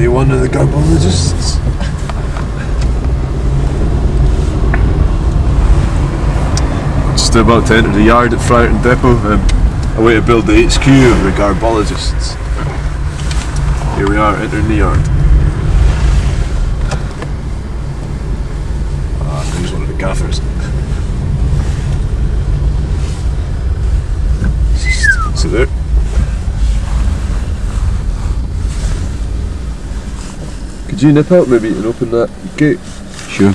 Day one of the Garbologists. Just about to enter the yard at Fraser Depot, a way to build the HQ of the Garbologists. Here we are entering the yard. There's one of the gaffers. So there. Could you nip out maybe and open that gate? Sure.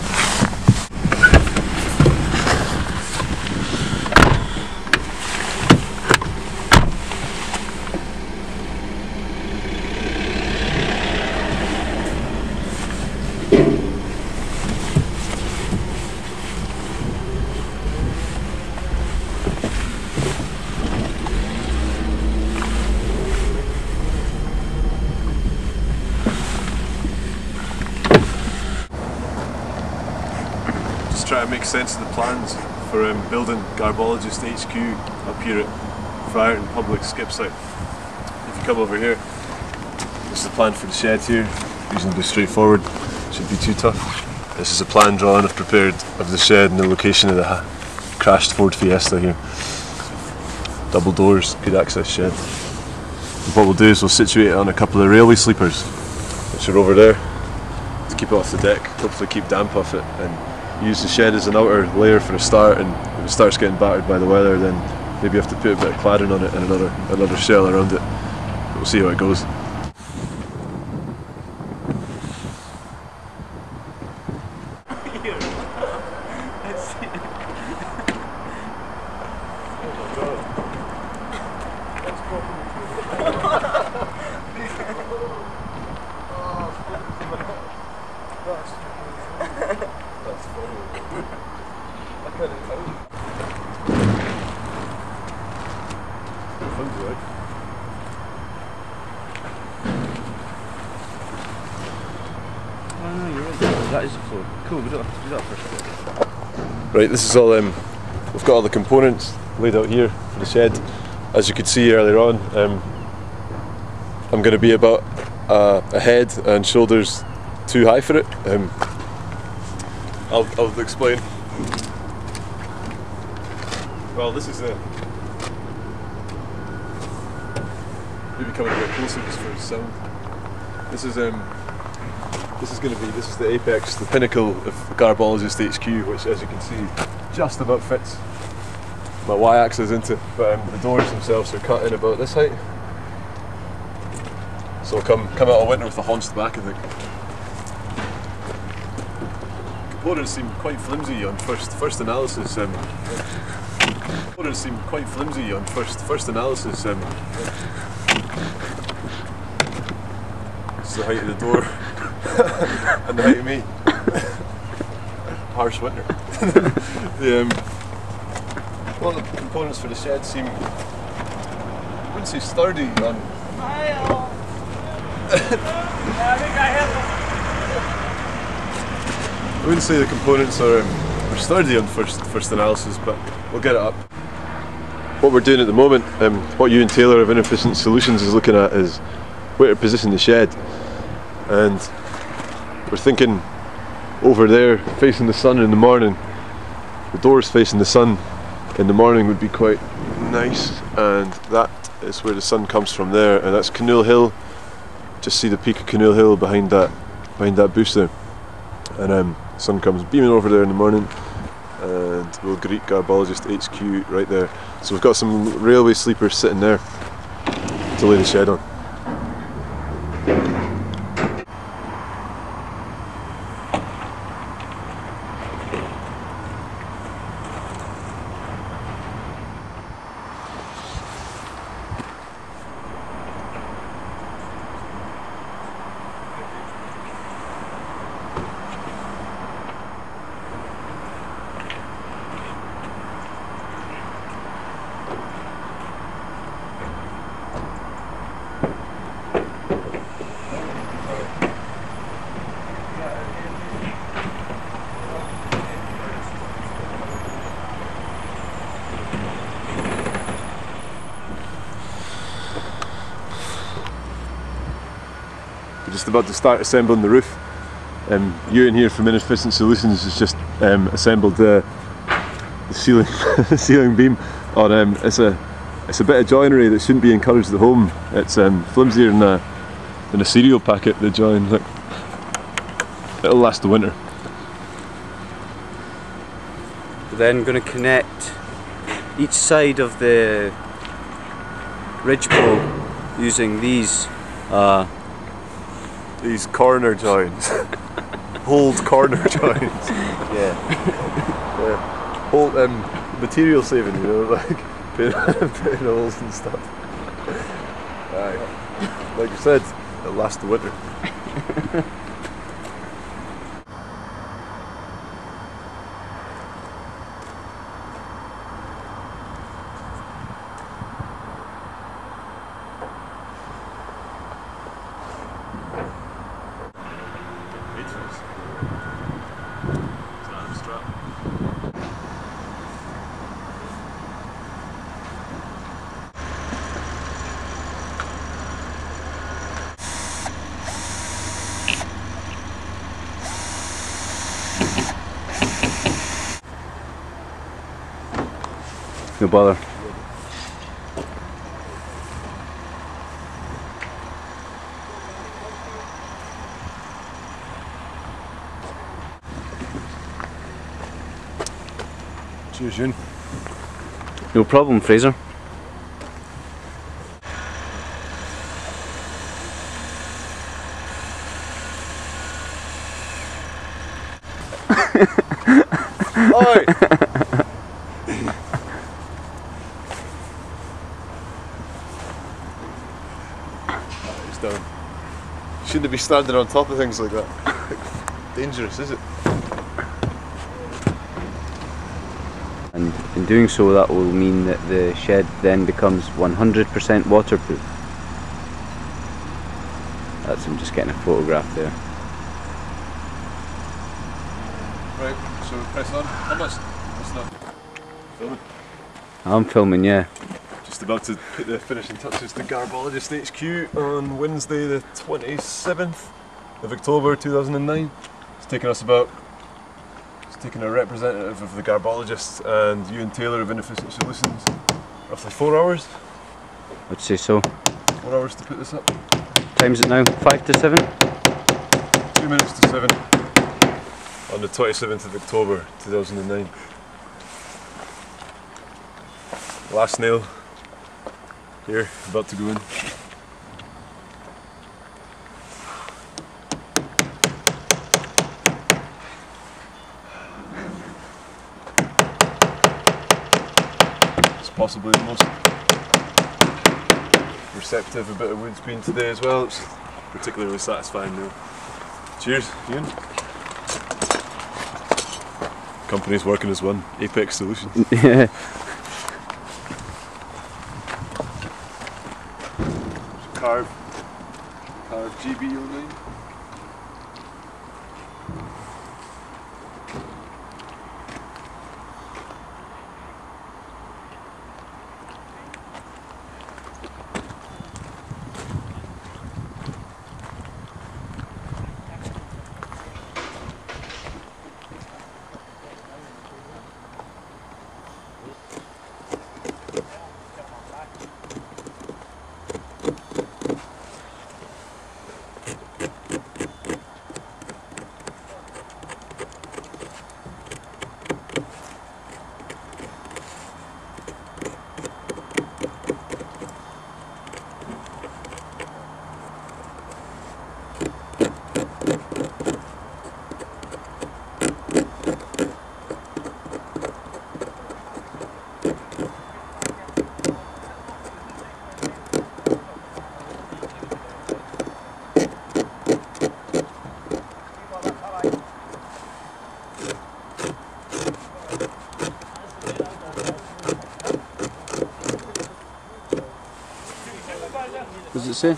Try to make sense of the plans for building Garbologist HQ up here at Fraser Public Skip Site. If you come over here, this is the plan for the shed here. Reasonably straightforward, shouldn't be too tough. This is a plan drawing I've prepared of the shed and the location of the crashed Ford Fiesta here. Double doors, good access shed. And what we'll do is we'll situate it on a couple of railway sleepers, which are over there, to keep it off the deck, hopefully keep damp off it, and use the shed as an outer layer for a start, and if it starts getting battered by the weather, then maybe you have to put a bit of cladding on it and another shell around it. But we'll see how it goes. That is the floor. Cool, we don't have to do that first. Right, this is all, we've got all the components laid out here for the shed. As you could see earlier on, I'm going to be about a head and shoulders too high for it. I'll explain. Well, this is maybe coming a bit closer just for sound. This is the apex, the pinnacle of Garbologist HQ, which, as you can see, just about fits my y-axis into. But the doors themselves are cut in about this height, so I'll come out of winter with a haunched back, I think. Components seem quite flimsy on first analysis. Components seem quite flimsy on first analysis. This is the height of the door. And the height of me. Harsh winter. Well, the components for the shed seem, I wouldn't say sturdy on. I wouldn't say the components are sturdy on first analysis, but we'll get it up. What we're doing at the moment, what Euan Taylor of Inefficient Solutions is looking at, is where to position the shed. And we're thinking over there, facing the sun in the morning, the doors facing the sun in the morning would be quite nice, and that is where the sun comes from there, and that's Canoe Hill. Just see the peak of Canoe Hill behind that bush there, and the sun comes beaming over there in the morning, and we'll greet Garbologist HQ right there. So we've got some railway sleepers sitting there to lay the shed on. We're just about to start assembling the roof. Euan here from Inefficient Solutions has just assembled the ceiling the ceiling beam. It's a bit of joinery that shouldn't be encouraged at home. It's flimsier than a cereal packet. The join, look, it'll last the winter. We're then going to connect each side of the ridge pole using these corner joins. Hold corner joins. Yeah. Hold material saving, you know, like putting holes and stuff. Like you said, it'll last the winter. No bother. Cheers, Euan. No problem, Fraser. Oi! He's done. Shouldn't be standing on top of things like that. Dangerous, is it? And in doing so, that will mean that the shed then becomes 100% waterproof. I'm just getting a photograph there. Right, so press on. How much? What's that? Filming. I'm filming, yeah. Just about to put the finishing touches to Garbologists HQ on Wednesday the 27th of October 2009. It's taken a representative of the Garbologists and Euan Taylor of Inefficient Solutions roughly 4 hours. I'd say so. 4 hours to put this up. Time's it now? 5 to 7? 2 minutes to 7 on the 27th of October 2009. Last nail here, about to go in. It's possibly the most receptive a bit of wood's been today as well. It's particularly satisfying now. Cheers, Euan. Company's working as one. Apex Solutions. Yeah. Carve GB09. What does it say?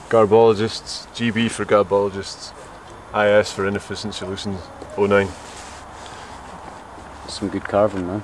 Garbologists, GB for Garbologists, IS for Inefficient Solutions, 09. Some good carving, man.